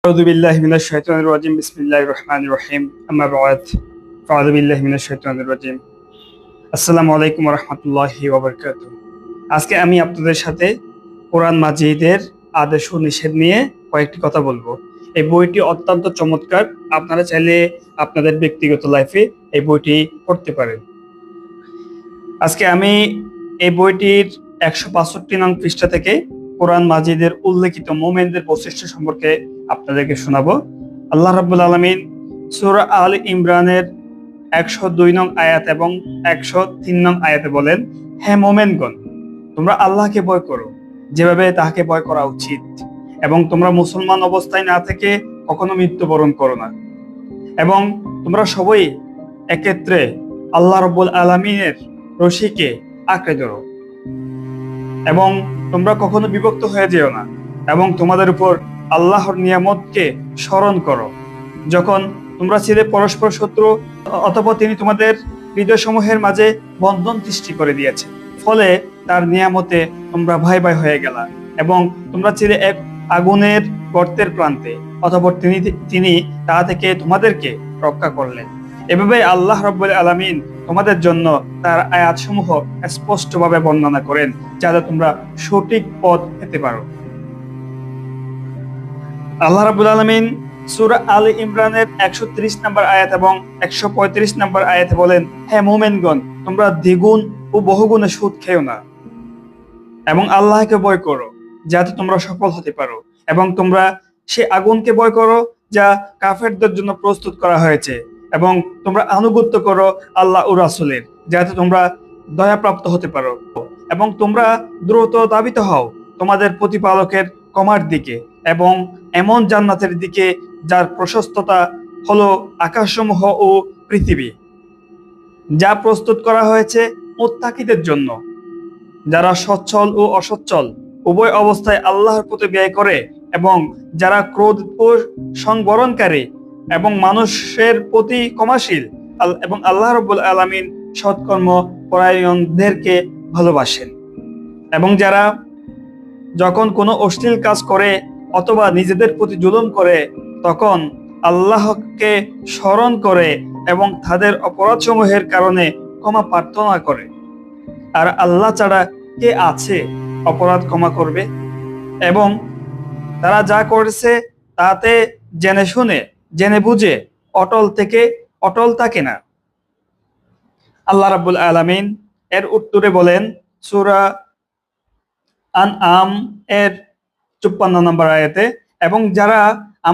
أعوذ بالله من الشيطان الرجيم بسم الله الرحمن الرحيم أما بعد فأعوذ بالله من الشيطان الرجيم আসসালামু আলাইকুম ওয়া রাহমাতুল্লাহি ওয়া বারাকাতুহু। আজকে আমি আপনাদের সাথে কোরআন মাজিদের আদেশ ও নিষেধ নিয়ে কয়েকটি কথা বলবো। এই বইটি অত্যন্ত চমৎকার। আপনারা চাইলে আপনাদের ব্যক্তিগত লাইফে এই বইটি পড়তে পারেন। আজকে আমি এই বইটির 165 নং পৃষ্ঠা থেকে কোরআন মাজিদের উল্লেখিত মুমিনদের বৈশিষ্ট্য সম্পর্কে আপনাদেরকে শোনাবো। আল্লাহ রাব্বুল আলামিন সূরা আল ইমরানের 102 নং আয়াত এবং 103 নং আয়াতে বলেন, হে মুমিনগণ, তোমরা আল্লাহকে ভয় করো যেভাবে তাহাকে ভয় করা উচিত, এবং তোমরা মুসলমান অবস্থায় না থেকে কখনো মৃত্যুবরণ করো না, এবং তোমরা সবাই একত্রে আল্লাহ রাব্বুল আলামিনের রশিকে আঁকড়ে ধরো, এবং তোমরা কখনো বিভক্ত হয়ে যেও না, এবং তোমাদের উপর আল্লাহর নিয়ামতকে স্মরণ করো যখন তোমরা ছিলে পরস্পর শত্রু, অতঃপর তিনি তোমাদের হৃদয় সমূহের মাঝে বন্ধন সৃষ্টি করে দিয়েছে, ফলে তার নিয়ামতে তোমরা ভাই ভাই হয়ে গেলা, এবং তোমরা ছিলে এক আগুনের গর্তের প্রান্তে, অতঃপর তিনি তা থেকে তোমাদেরকে রক্ষা করলেন। এভাবে আল্লাহ রাব্বুল আলামিন তোমাদের জন্য তার আয়াতসমূহ স্পষ্টভাবে বর্ণনা করেন যাতে তোমরা সঠিক পথ পেতে পারো। আল্লাহ রাব্বুল আলামিন সূরা আল ইমরানের 130 নম্বর আয়াত এবং 135 নম্বর আয়াতে বলেন, হে মুমিনগণ, তোমরা দ্বিগুণ ও বহুগুণে সুদ খেও না, এবং আল্লাহকে ভয় করো যাতে তোমরা সফল হতে পারো, এবং তোমরা সে আগুনকে ভয় করো যা কাফেরদের জন্য প্রস্তুত করা হয়েছে, এবং তোমরা আনুগত্য করো আল্লাহ ও রাসূলের যাতে তোমরা দয়াপ্রাপ্ত হতে পারো, এবং তোমরা দ্রুত ধাবিত হও তোমাদের প্রতিপালকের ক্ষমার দিকে এবং এমন জান্নাতের দিকে যার প্রশস্ততা হলো আকাশসমূহ ও পৃথিবী, যা প্রস্তুত করা হয়েছে মুত্তাকিদের জন্য, যারা সচ্ছল ও অসচ্ছল উভয় অবস্থায় আল্লাহর প্রতি ব্যয় করে, এবং যারা ক্রোধ ও সংবরণকারী এবং মানুষের প্রতি ক্ষমাশীল, এবং আল্লাহ রাব্বুল আলামিন সৎকর্ম পরায়ণদেরকে ভালোবাসেন। এবং যারা যখন কোনো অশ্লীল কাজ করে অথবা নিজেদের প্রতি জুলুম করে তখন আল্লাহকে স্মরণ করে এবং তাদের অপরাধসমূহের কারণে ক্ষমা প্রার্থনা করে, আর আল্লাহ ছাড়া কে আছে অপরাধ ক্ষমা করবে, এবং তারা যা করেছে তাতে জেনে বুঝে অটল থাকে না। আল্লাহ রাব্বুল আলামিন এর উত্তরে বলেন সূরা আনআম এর 54 নম্বর আয়াতে, এবং যারা